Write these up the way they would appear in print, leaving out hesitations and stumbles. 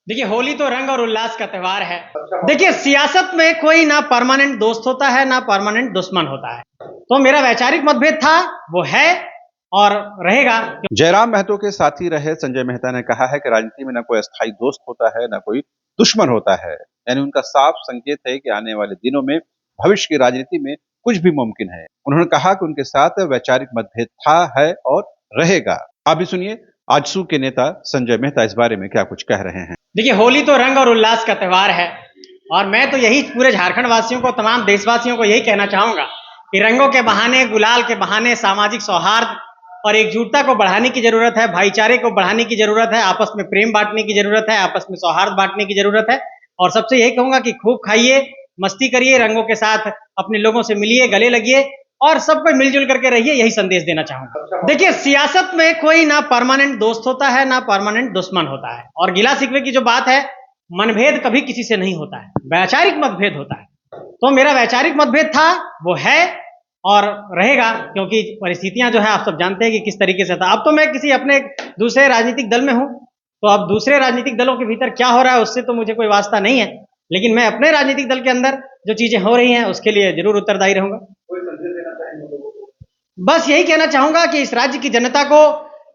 देखिए, होली तो रंग और उल्लास का त्योहार है। देखिए, सियासत में कोई ना परमानेंट दोस्त होता है ना परमानेंट दुश्मन होता है। तो मेरा वैचारिक मतभेद था, वो है और रहेगा। जयराम महतो के साथी रहे संजय मेहता ने कहा है कि राजनीति में न कोई अस्थायी दोस्त होता है न कोई दुश्मन होता है। यानी उनका साफ संकेत है कि आने वाले दिनों में भविष्य की राजनीति में कुछ भी मुमकिन है। उन्होंने कहा कि उनके साथ वैचारिक मतभेद था, है और रहेगा। आप भी सुनिए आजसू के नेता संजय मेहता इस बारे में क्या कुछ कह रहे हैं। देखिए, होली तो रंग और उल्लास का त्योहार है और मैं तो यही पूरे झारखंड वासियों को, तमाम देशवासियों को यही कहना चाहूंगा कि रंगों के बहाने, गुलाल के बहाने सामाजिक सौहार्द और एकजुटता को बढ़ाने की जरूरत है, भाईचारे को बढ़ाने की जरूरत है, आपस में प्रेम बांटने की जरूरत है, आपस में सौहार्द बांटने की जरूरत है। और सबसे यही कहूंगा कि खूब खाइए, मस्ती करिए, रंगों के साथ अपने लोगों से मिलिए, गले लगिए और सब कोई मिलजुल करके रहिए, यही संदेश देना चाहूंगा। देखिए, सियासत में कोई ना परमानेंट दोस्त होता है ना परमानेंट दुश्मन होता है। और गिला शिकवे की जो बात है, मनभेद कभी किसी से नहीं होता है, वैचारिक मतभेद होता है। तो मेरा वैचारिक मतभेद था, वो है और रहेगा, क्योंकि परिस्थितियां जो है आप सब जानते हैं कि किस तरीके से था। अब तो मैं किसी अपने दूसरे राजनीतिक दल में हूं, तो अब दूसरे राजनीतिक दलों के भीतर क्या हो रहा है उससे तो मुझे कोई वास्ता नहीं है, लेकिन मैं अपने राजनीतिक दल के अंदर जो चीजें हो रही हैं उसके लिए जरूर उत्तरदायी रहूंगा। बस यही कहना चाहूंगा कि इस राज्य की जनता को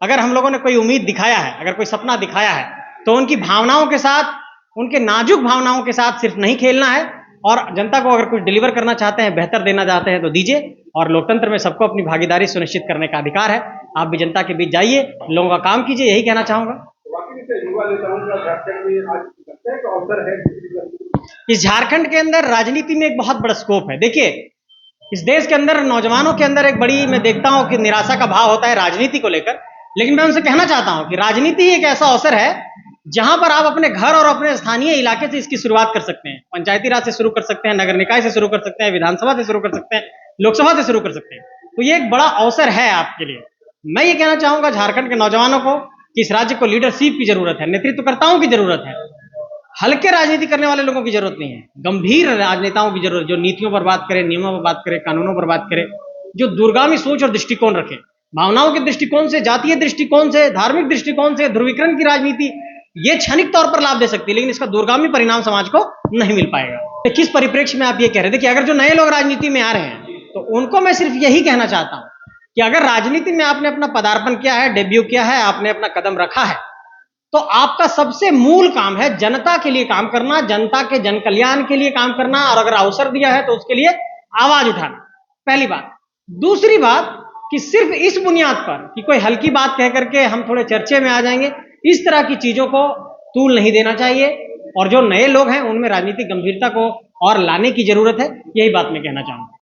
अगर हम लोगों ने कोई उम्मीद दिखाया है, अगर कोई सपना दिखाया है, तो उनकी भावनाओं के साथ, उनके नाजुक भावनाओं के साथ सिर्फ नहीं खेलना है। और जनता को अगर कुछ डिलीवर करना चाहते हैं, बेहतर देना चाहते हैं तो दीजिए। और लोकतंत्र में सबको अपनी भागीदारी सुनिश्चित करने का अधिकार है। आप भी जनता के बीच जाइए, लोगों का काम कीजिए, यही कहना चाहूंगा। इस झारखंड के अंदर राजनीति में एक बहुत बड़ा स्कोप है। देखिए, इस देश के अंदर नौजवानों के अंदर एक बड़ी, मैं देखता हूं कि निराशा का भाव होता है राजनीति को लेकर। लेकिन मैं उनसे कहना चाहता हूं कि राजनीति एक ऐसा अवसर है जहां पर आप अपने घर और अपने स्थानीय इलाके से इसकी शुरुआत कर सकते हैं। पंचायती राज से शुरू कर सकते हैं, नगर निकाय से शुरू कर सकते हैं, विधानसभा से शुरू कर सकते हैं, लोकसभा से शुरू कर सकते हैं। तो ये एक बड़ा अवसर है आपके लिए। मैं ये कहना चाहूंगा झारखंड के नौजवानों को कि इस राज्य को लीडरशिप की जरूरत है, नेतृत्वकर्ताओं की जरूरत है। हल्के राजनीति करने वाले लोगों की जरूरत नहीं है, गंभीर राजनेताओं की जरूरत, जो नीतियों पर बात करे, नियमों पर बात करे, कानूनों पर बात करे, जो दूरगामी सोच और दृष्टिकोण रखे। भावनाओं के दृष्टिकोण से, जातीय दृष्टिकोण से, धार्मिक दृष्टिकोण से ध्रुवीकरण की राजनीति ये क्षणिक तौर पर लाभ दे सकती है, लेकिन इसका दूरगामी परिणाम समाज को नहीं मिल पाएगा। किस परिप्रेक्ष्य में आप ये कह रहे हैं? देखिए, अगर जो नए लोग राजनीति में आ रहे हैं तो उनको मैं सिर्फ यही कहना चाहता हूं कि अगर राजनीति में आपने अपना पदार्पण किया है, डेब्यू किया है, आपने अपना कदम रखा है, तो आपका सबसे मूल काम है जनता के लिए काम करना, जनता के जन कल्याण के लिए काम करना। और अगर अवसर दिया है तो उसके लिए आवाज उठाना, पहली बात। दूसरी बात कि सिर्फ इस बुनियाद पर कि कोई हल्की बात कह करके हम थोड़े चर्चे में आ जाएंगे, इस तरह की चीजों को तूल नहीं देना चाहिए। और जो नए लोग हैं उनमें राजनीतिक गंभीरता को और लाने की जरूरत है, यही बात मैं कहना चाहूंगा।